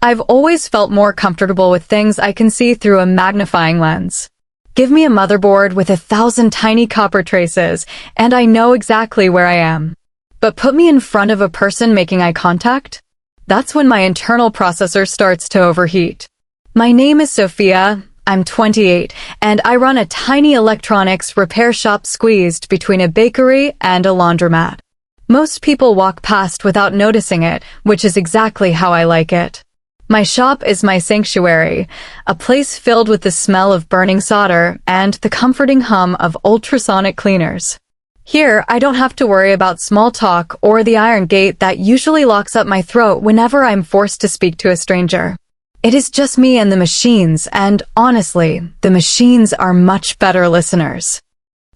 I've always felt more comfortable with things I can see through a magnifying lens. Give me a motherboard with 1,000 tiny copper traces, and I know exactly where I am. But put me in front of a person making eye contact? That's when my internal processor starts to overheat. My name is Sophia, I'm 28, and I run a tiny electronics repair shop squeezed between a bakery and a laundromat. Most people walk past without noticing it, which is exactly how I like it. My shop is my sanctuary, a place filled with the smell of burning solder and the comforting hum of ultrasonic cleaners. Here, I don't have to worry about small talk or the iron gate that usually locks up my throat whenever I'm forced to speak to a stranger. It is just me and the machines, and honestly, the machines are much better listeners.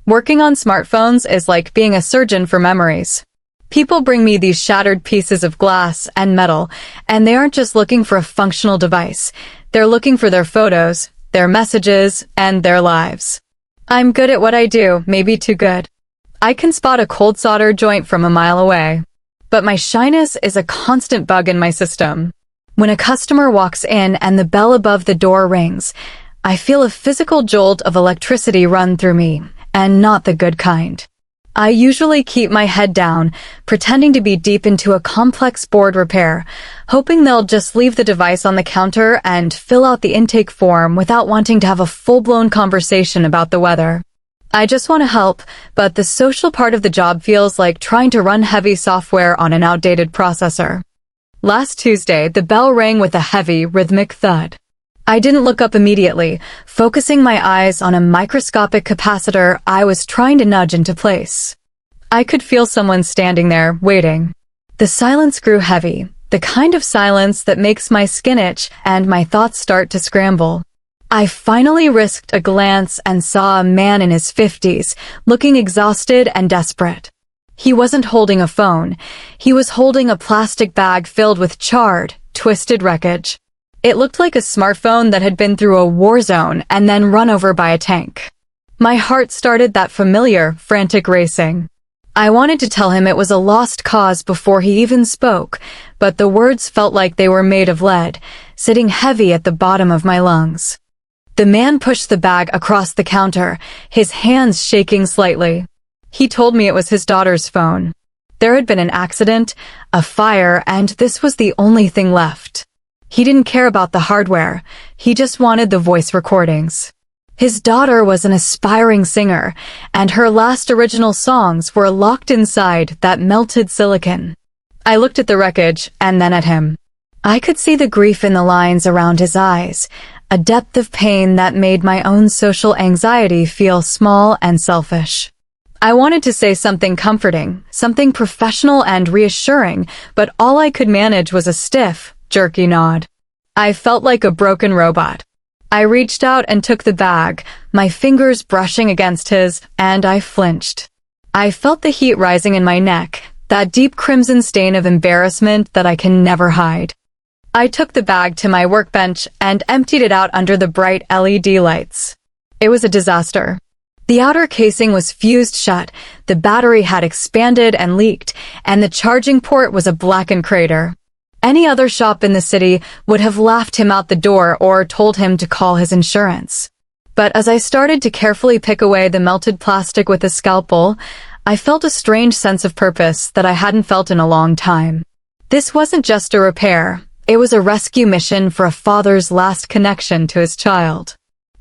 Working on smartphones is like being a surgeon for memories. People bring me these shattered pieces of glass and metal, and they aren't just looking for a functional device. They're looking for their photos, their messages, and their lives. I'm good at what I do, maybe too good. I can spot a cold solder joint from a mile away. But my shyness is a constant bug in my system. When a customer walks in and the bell above the door rings, I feel a physical jolt of electricity run through me, and not the good kind. I usually keep my head down, pretending to be deep into a complex board repair, hoping they'll just leave the device on the counter and fill out the intake form without wanting to have a full-blown conversation about the weather. I just want to help, but the social part of the job feels like trying to run heavy software on an outdated processor. Last Tuesday, the bell rang with a heavy, rhythmic thud. I didn't look up immediately, focusing my eyes on a microscopic capacitor I was trying to nudge into place. I could feel someone standing there, waiting. The silence grew heavy, the kind of silence that makes my skin itch and my thoughts start to scramble. I finally risked a glance and saw a man in his 50s, looking exhausted and desperate. He wasn't holding a phone. He was holding a plastic bag filled with charred, twisted wreckage. It looked like a smartphone that had been through a war zone and then run over by a tank. My heart started that familiar, frantic racing. I wanted to tell him it was a lost cause before he even spoke, but the words felt like they were made of lead, sitting heavy at the bottom of my lungs. The man pushed the bag across the counter, his hands shaking slightly. He told me it was his daughter's phone. There had been an accident, a fire, and this was the only thing left. He didn't care about the hardware. He just wanted the voice recordings. His daughter was an aspiring singer, and her last original songs were locked inside that melted silicon. I looked at the wreckage and then at him. I could see the grief in the lines around his eyes, a depth of pain that made my own social anxiety feel small and selfish. I wanted to say something comforting, something professional and reassuring, but all I could manage was a stiff, jerky nod. I felt like a broken robot. I reached out and took the bag, my fingers brushing against his, and I flinched. I felt the heat rising in my neck, that deep crimson stain of embarrassment that I can never hide. I took the bag to my workbench and emptied it out under the bright LED lights. It was a disaster. The outer casing was fused shut, the battery had expanded and leaked, and the charging port was a blackened crater. Any other shop in the city would have laughed him out the door or told him to call his insurance. But as I started to carefully pick away the melted plastic with a scalpel, I felt a strange sense of purpose that I hadn't felt in a long time. This wasn't just a repair, it was a rescue mission for a father's last connection to his child.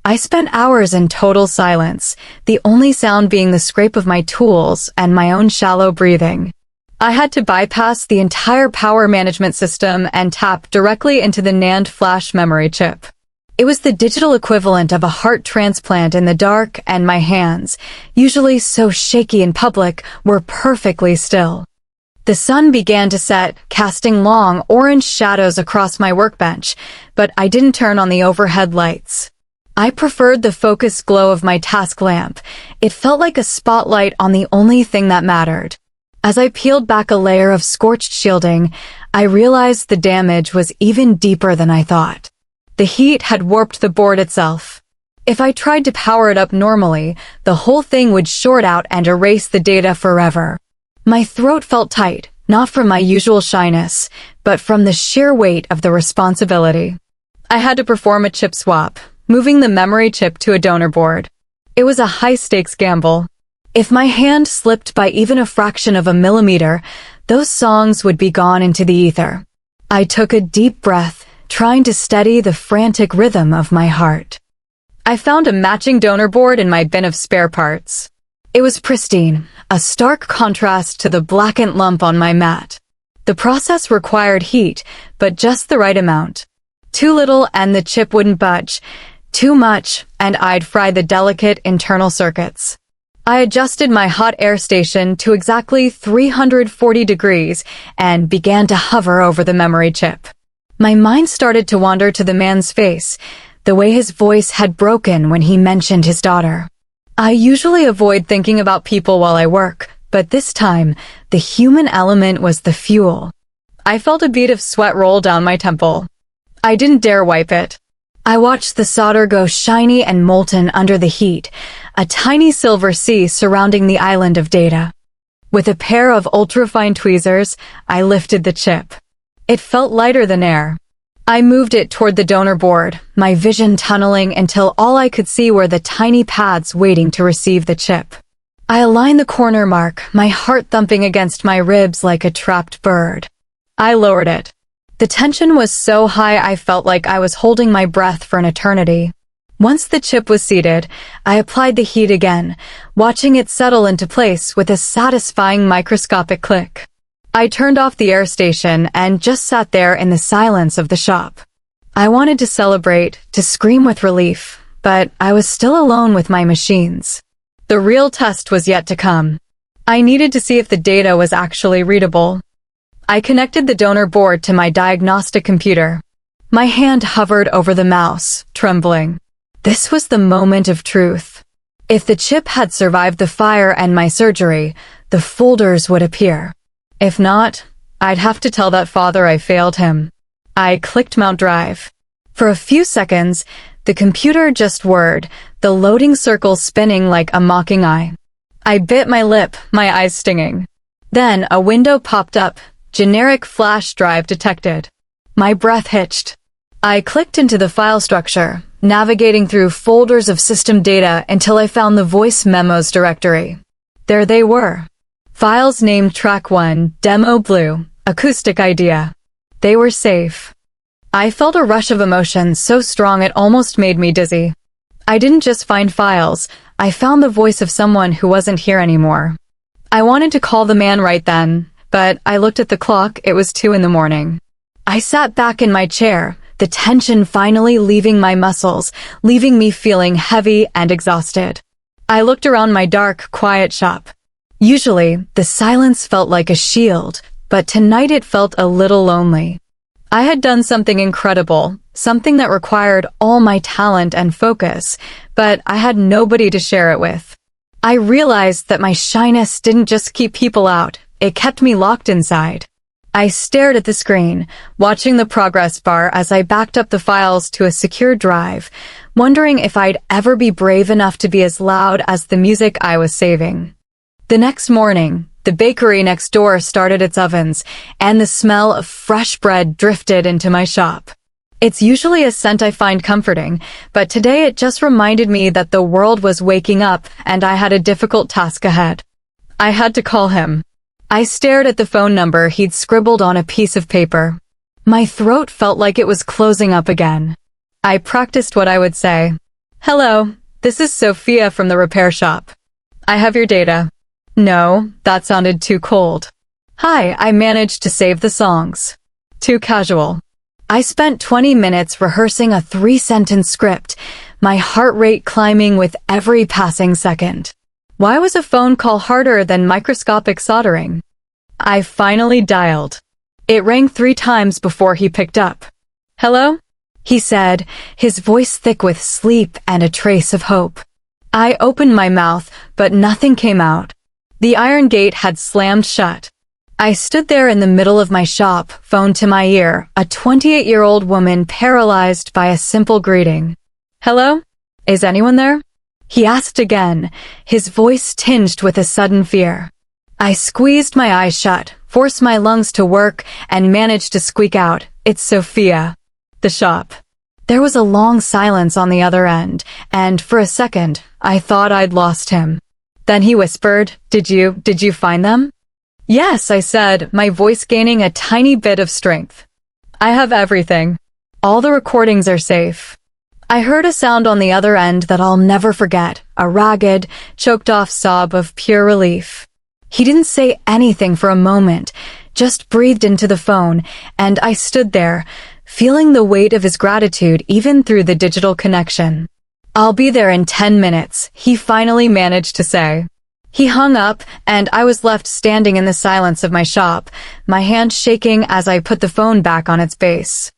I spent hours in total silence, the only sound being the scrape of my tools and my own shallow breathing. I had to bypass the entire power management system and tap directly into the NAND flash memory chip. It was the digital equivalent of a heart transplant in the dark, and my hands, usually so shaky in public, were perfectly still. The sun began to set, casting long, orange shadows across my workbench, but I didn't turn on the overhead lights. I preferred the focused glow of my task lamp. It felt like a spotlight on the only thing that mattered. As I peeled back a layer of scorched shielding, I realized the damage was even deeper than I thought. The heat had warped the board itself. If I tried to power it up normally, the whole thing would short out and erase the data forever. My throat felt tight, not from my usual shyness, but from the sheer weight of the responsibility. I had to perform a chip swap, moving the memory chip to a donor board. It was a high-stakes gamble. If my hand slipped by even a fraction of a millimeter, those songs would be gone into the ether. I took a deep breath, trying to steady the frantic rhythm of my heart. I found a matching donor board in my bin of spare parts. It was pristine, a stark contrast to the blackened lump on my mat. The process required heat, but just the right amount. Too little and the chip wouldn't budge. Too much, and I'd fry the delicate internal circuits. I adjusted my hot air station to exactly 340 degrees and began to hover over the memory chip. My mind started to wander to the man's face, the way his voice had broken when he mentioned his daughter. I usually avoid thinking about people while I work, but this time, the human element was the fuel. I felt a bead of sweat roll down my temple. I didn't dare wipe it. I watched the solder go shiny and molten under the heat, a tiny silver sea surrounding the island of data. With a pair of ultrafine tweezers, I lifted the chip. It felt lighter than air. I moved it toward the donor board, my vision tunneling until all I could see were the tiny pads waiting to receive the chip. I aligned the corner mark, my heart thumping against my ribs like a trapped bird. I lowered it. The tension was so high I felt like I was holding my breath for an eternity. Once the chip was seated, I applied the heat again, watching it settle into place with a satisfying microscopic click. I turned off the air station and just sat there in the silence of the shop. I wanted to celebrate, to scream with relief, but I was still alone with my machines. The real test was yet to come. I needed to see if the data was actually readable. I connected the donor board to my diagnostic computer. My hand hovered over the mouse, trembling. This was the moment of truth. If the chip had survived the fire and my surgery, the folders would appear. If not, I'd have to tell that father I failed him. I clicked Mount Drive. For a few seconds, the computer just whirred, the loading circle spinning like a mocking eye. I bit my lip, my eyes stinging. Then a window popped up, generic flash drive detected. My breath hitched. I clicked into the file structure, navigating through folders of system data until I found the voice memos directory. There they were. Files named Track 1, Demo Blue, Acoustic Idea. They were safe. I felt a rush of emotion so strong it almost made me dizzy. I didn't just find files, I found the voice of someone who wasn't here anymore. I wanted to call the man right then, but I looked at the clock, it was 2 a.m. I sat back in my chair, the tension finally leaving my muscles, leaving me feeling heavy and exhausted. I looked around my dark, quiet shop. Usually, the silence felt like a shield, but tonight it felt a little lonely. I had done something incredible, something that required all my talent and focus, but I had nobody to share it with. I realized that my shyness didn't just keep people out, it kept me locked inside. I stared at the screen, watching the progress bar as I backed up the files to a secure drive, wondering if I'd ever be brave enough to be as loud as the music I was saving. The next morning, the bakery next door started its ovens, and the smell of fresh bread drifted into my shop. It's usually a scent I find comforting, but today it just reminded me that the world was waking up and I had a difficult task ahead. I had to call him. I stared at the phone number he'd scribbled on a piece of paper. My throat felt like it was closing up again. I practiced what I would say. "Hello, this is Sophia from the repair shop. I have your data." No, that sounded too cold. "Hi, I managed to save the songs." Too casual. I spent 20 minutes rehearsing a 3-sentence script, my heart rate climbing with every passing second. Why was a phone call harder than microscopic soldering? I finally dialed. It rang 3 times before he picked up. "Hello?" he said, his voice thick with sleep and a trace of hope. I opened my mouth, but nothing came out. The iron gate had slammed shut. I stood there in the middle of my shop, phone to my ear, a 28-year-old woman paralyzed by a simple greeting. "Hello? Is anyone there?" He asked again, his voice tinged with a sudden fear. I squeezed my eyes shut, force my lungs to work, and manage to squeak out, "It's Sophia." The shop. There was a long silence on the other end, and for a second, I thought I'd lost him. Then he whispered, Did you find them?" "Yes," I said, my voice gaining a tiny bit of strength. "I have everything. All the recordings are safe." I heard a sound on the other end that I'll never forget, a ragged, choked-off sob of pure relief. He didn't say anything for a moment, just breathed into the phone, and I stood there, feeling the weight of his gratitude even through the digital connection. "I'll be there in 10 minutes, he finally managed to say. He hung up, and I was left standing in the silence of my shop, my hand shaking as I put the phone back on its base.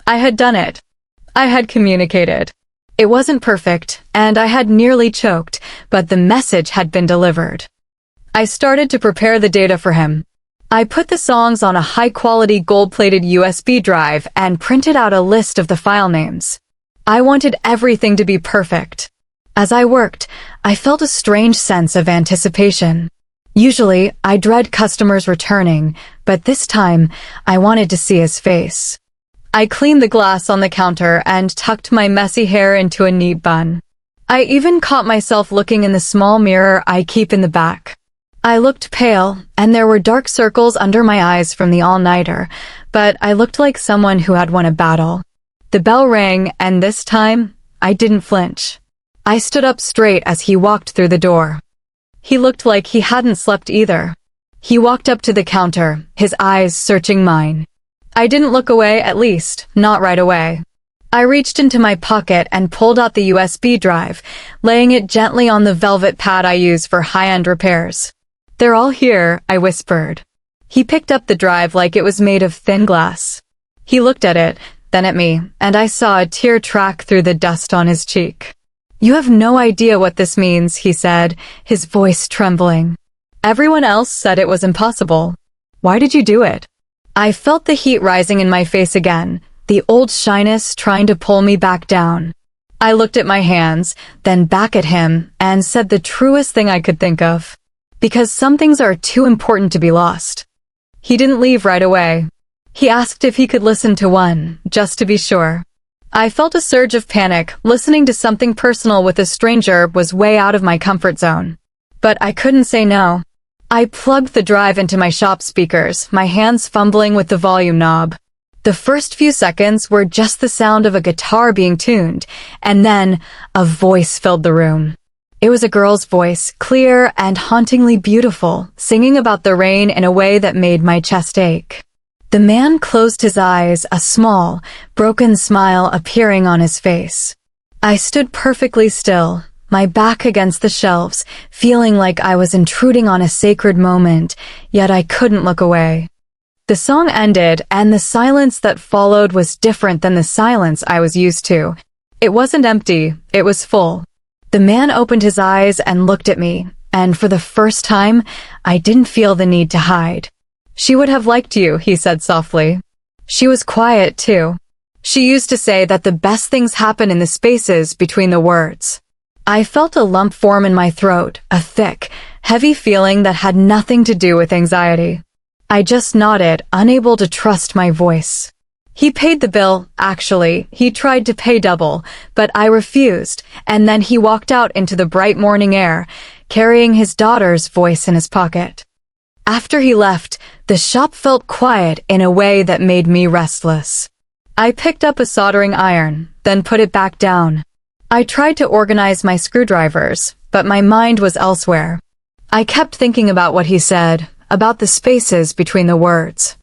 I had done it. I had communicated. It wasn't perfect, and I had nearly choked, but the message had been delivered. I started to prepare the data for him. I put the songs on a high-quality gold-plated USB drive and printed out a list of the file names. I wanted everything to be perfect. As I worked, I felt a strange sense of anticipation. Usually, I dread customers returning, but this time, I wanted to see his face. I cleaned the glass on the counter and tucked my messy hair into a neat bun. I even caught myself looking in the small mirror I keep in the back. I looked pale, and there were dark circles under my eyes from the all-nighter, but I looked like someone who had won a battle. The bell rang, and this time, I didn't flinch. I stood up straight as he walked through the door. He looked like he hadn't slept either. He walked up to the counter, his eyes searching mine. I didn't look away, at least, not right away. I reached into my pocket and pulled out the USB drive, laying it gently on the velvet pad I use for high-end repairs. "They're all here," I whispered. He picked up the drive like it was made of thin glass. He looked at it, then at me, and I saw a tear track through the dust on his cheek. "You have no idea what this means," he said, his voice trembling. "Everyone else said it was impossible. Why did you do it?" I felt the heat rising in my face again, the old shyness trying to pull me back down. I looked at my hands, then back at him, and said the truest thing I could think of. Because some things are too important to be lost. He didn't leave right away. He asked if he could listen to one, just to be sure. I felt a surge of panic. Listening to something personal with a stranger was way out of my comfort zone. But I couldn't say no. I plugged the drive into my shop speakers, my hands fumbling with the volume knob. The first few seconds were just the sound of a guitar being tuned, and then a voice filled the room. It was a girl's voice, clear and hauntingly beautiful, singing about the rain in a way that made my chest ache. The man closed his eyes, a small, broken smile appearing on his face. I stood perfectly still, my back against the shelves, feeling like I was intruding on a sacred moment, yet I couldn't look away. The song ended, and the silence that followed was different than the silence I was used to. It wasn't empty, it was full. The man opened his eyes and looked at me, and for the first time, I didn't feel the need to hide. "She would have liked you," he said softly. She was quiet, too. She used to say that the best things happen in the spaces between the words. I felt a lump form in my throat, a thick, heavy feeling that had nothing to do with anxiety. I just nodded, unable to trust my voice. He paid the bill, actually. He tried to pay double, but I refused, and then he walked out into the bright morning air, carrying his daughter's voice in his pocket. After he left, the shop felt quiet in a way that made me restless. I picked up a soldering iron, then put it back down. I tried to organize my screwdrivers, but my mind was elsewhere. I kept thinking about what he said, about the spaces between the words.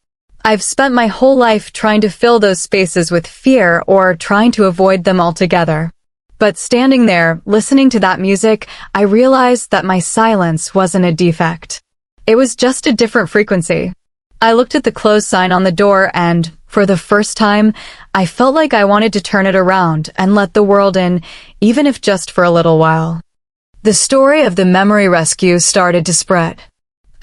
I've spent my whole life trying to fill those spaces with fear or trying to avoid them altogether. But standing there, listening to that music, I realized that my silence wasn't a defect. It was just a different frequency. I looked at the close sign on the door and, for the first time, I felt like I wanted to turn it around and let the world in, even if just for a little while. The story of the memory rescue started to spread.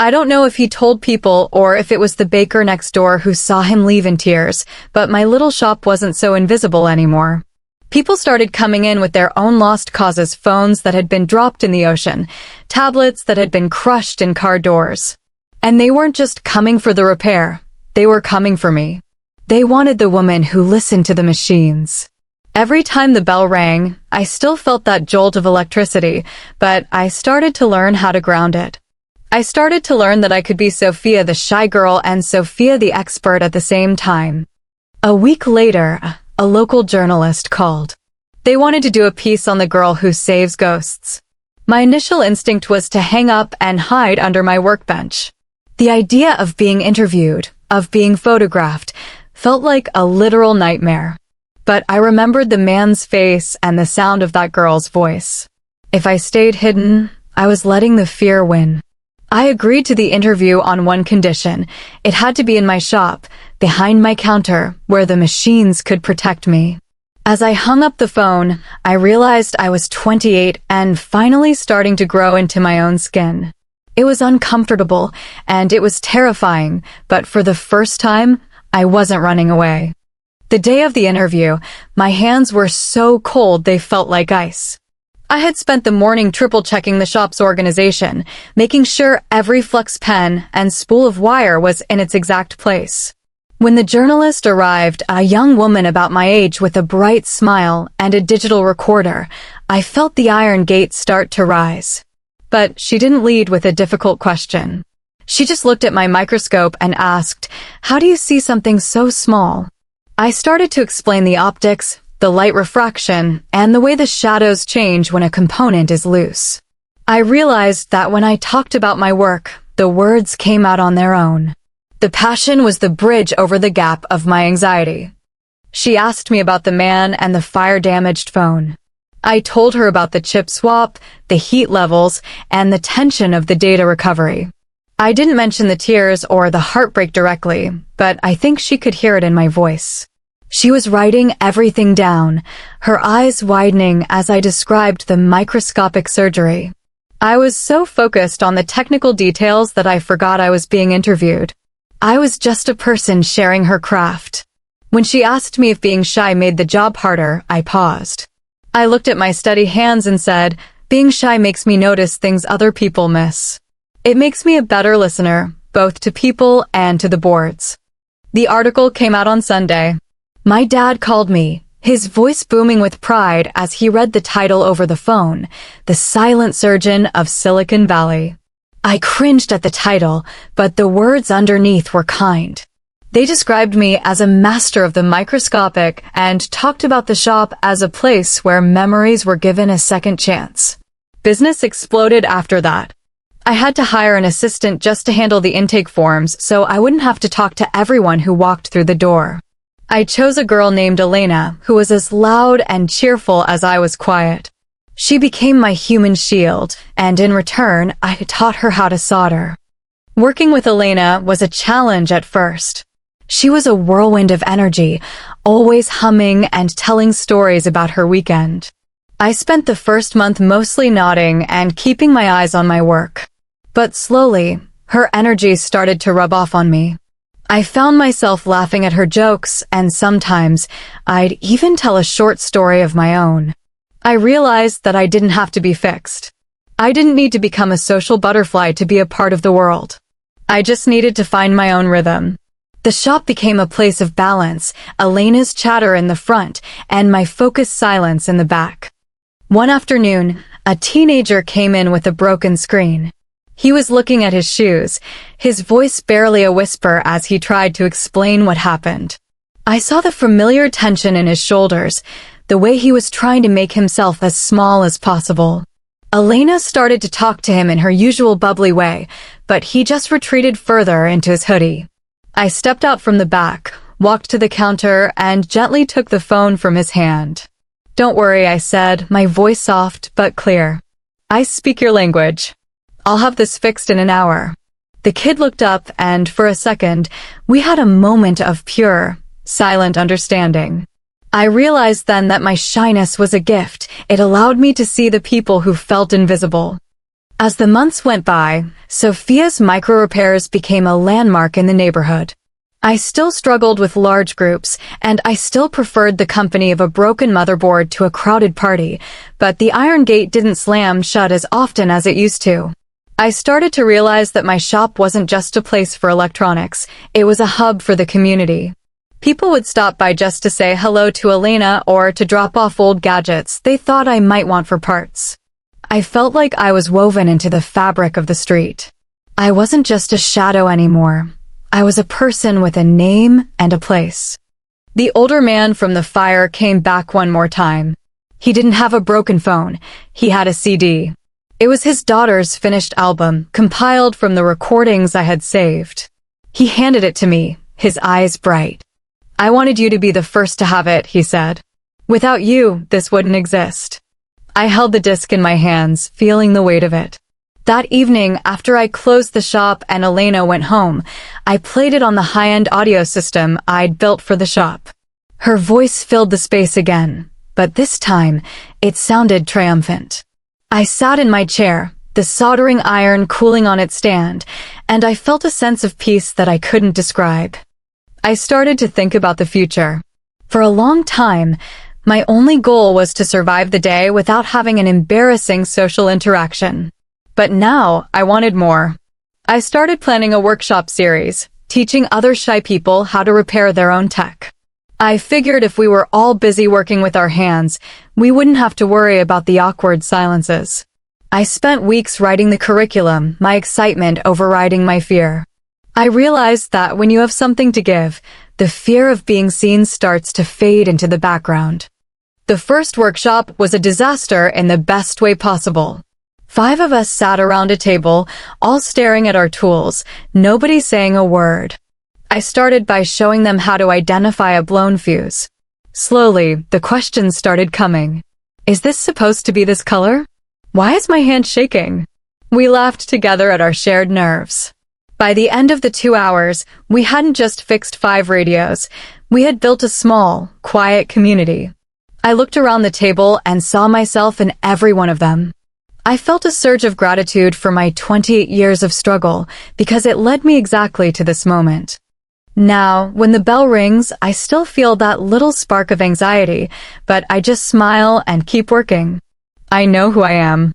I don't know if he told people or if it was the baker next door who saw him leave in tears, but my little shop wasn't so invisible anymore. People started coming in with their own lost causes, phones that had been dropped in the ocean, tablets that had been crushed in car doors. And they weren't just coming for the repair, they were coming for me. They wanted the woman who listened to the machines. Every time the bell rang, I still felt that jolt of electricity, but I started to learn how to ground it. I started to learn that I could be Sophia the shy girl and Sophia the expert at the same time. A week later, a local journalist called. They wanted to do a piece on the girl who saves ghosts. My initial instinct was to hang up and hide under my workbench. The idea of being interviewed, of being photographed, felt like a literal nightmare. But I remembered the man's face and the sound of that girl's voice. If I stayed hidden, I was letting the fear win. I agreed to the interview on one condition. It had to be in my shop, behind my counter, where the machines could protect me. As I hung up the phone, I realized I was 28 and finally starting to grow into my own skin. It was uncomfortable and it was terrifying, but for the first time, I wasn't running away. The day of the interview, my hands were so cold they felt like ice. I had spent the morning triple-checking the shop's organization, making sure every flex pen and spool of wire was in its exact place. When the journalist arrived, a young woman about my age with a bright smile and a digital recorder, I felt the iron gate start to rise. But she didn't lead with a difficult question. She just looked at my microscope and asked, "How do you see something so small?" I started to explain the optics, the light refraction, and the way the shadows change when a component is loose. I realized that when I talked about my work, the words came out on their own. The passion was the bridge over the gap of my anxiety. She asked me about the man and the fire-damaged phone. I told her about the chip swap, the heat levels, and the tension of the data recovery. I didn't mention the tears or the heartbreak directly, but I think she could hear it in my voice. She was writing everything down, her eyes widening as I described the microscopic surgery. I was so focused on the technical details that I forgot I was being interviewed. I was just a person sharing her craft. When she asked me if being shy made the job harder, I paused. I looked at my steady hands and said, "Being shy makes me notice things other people miss. It makes me a better listener, both to people and to the boards." The article came out on Sunday. My dad called me, his voice booming with pride as he read the title over the phone, "The Silent Surgeon of Silicon Valley." I cringed at the title, but the words underneath were kind. They described me as a master of the microscopic and talked about the shop as a place where memories were given a second chance. Business exploded after that. I had to hire an assistant just to handle the intake forms so I wouldn't have to talk to everyone who walked through the door. I chose a girl named Elena who was as loud and cheerful as I was quiet. She became my human shield, and in return, I taught her how to solder. Working with Elena was a challenge at first. She was a whirlwind of energy, always humming and telling stories about her weekend. I spent the first month mostly nodding and keeping my eyes on my work. But slowly, her energy started to rub off on me. I found myself laughing at her jokes, and sometimes I'd even tell a short story of my own. I realized that I didn't have to be fixed. I didn't need to become a social butterfly to be a part of the world. I just needed to find my own rhythm. The shop became a place of balance, Elena's chatter in the front, and my focused silence in the back. One afternoon, a teenager came in with a broken screen. He was looking at his shoes, his voice barely a whisper as he tried to explain what happened. I saw the familiar tension in his shoulders, the way he was trying to make himself as small as possible. Elena started to talk to him in her usual bubbly way, but he just retreated further into his hoodie. I stepped out from the back, walked to the counter, and gently took the phone from his hand. "Don't worry," I said, my voice soft but clear. "I speak your language. I'll have this fixed in an hour." The kid looked up, and for a second, we had a moment of pure, silent understanding. I realized then that my shyness was a gift. It allowed me to see the people who felt invisible. As the months went by, Sophia's micro-repairs became a landmark in the neighborhood. I still struggled with large groups, and I still preferred the company of a broken motherboard to a crowded party, but the iron gate didn't slam shut as often as it used to. I started to realize that my shop wasn't just a place for electronics, it was a hub for the community. People would stop by just to say hello to Elena or to drop off old gadgets they thought I might want for parts. I felt like I was woven into the fabric of the street. I wasn't just a shadow anymore. I was a person with a name and a place. The older man from the fire came back one more time. He didn't have a broken phone. He had a CD. It was his daughter's finished album, compiled from the recordings I had saved. He handed it to me, his eyes bright. "I wanted you to be the first to have it," he said. "Without you, this wouldn't exist." I held the disc in my hands, feeling the weight of it. That evening, after I closed the shop and Elena went home, I played it on the high-end audio system I'd built for the shop. Her voice filled the space again, but this time, it sounded triumphant. I sat in my chair, the soldering iron cooling on its stand, and I felt a sense of peace that I couldn't describe. I started to think about the future. For a long time, my only goal was to survive the day without having an embarrassing social interaction. But now, I wanted more. I started planning a workshop series, teaching other shy people how to repair their own tech. I figured if we were all busy working with our hands, we wouldn't have to worry about the awkward silences. I spent weeks writing the curriculum, my excitement overriding my fear. I realized that when you have something to give, the fear of being seen starts to fade into the background. The first workshop was a disaster in the best way possible. 5 of us sat around a table, all staring at our tools, nobody saying a word. I started by showing them how to identify a blown fuse. Slowly, the questions started coming. Is this supposed to be this color? Why is my hand shaking? We laughed together at our shared nerves. By the end of the 2 hours, we hadn't just fixed 5 radios. We had built a small, quiet community. I looked around the table and saw myself in every one of them. I felt a surge of gratitude for my 28 years of struggle because it led me exactly to this moment. Now, when the bell rings, I still feel that little spark of anxiety, but I just smile and keep working. I know who I am.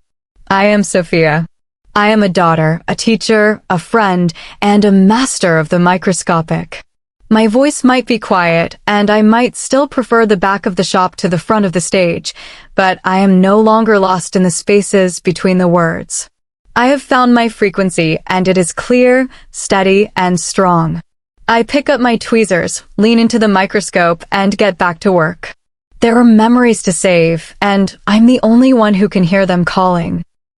I am Sophia. I am a daughter, a teacher, a friend, and a master of the microscopic. My voice might be quiet, and I might still prefer the back of the shop to the front of the stage, but I am no longer lost in the spaces between the words. I have found my frequency, and it is clear, steady, and strong. I pick up my tweezers, lean into the microscope, and get back to work. There are memories to save, and I'm the only one who can hear them calling.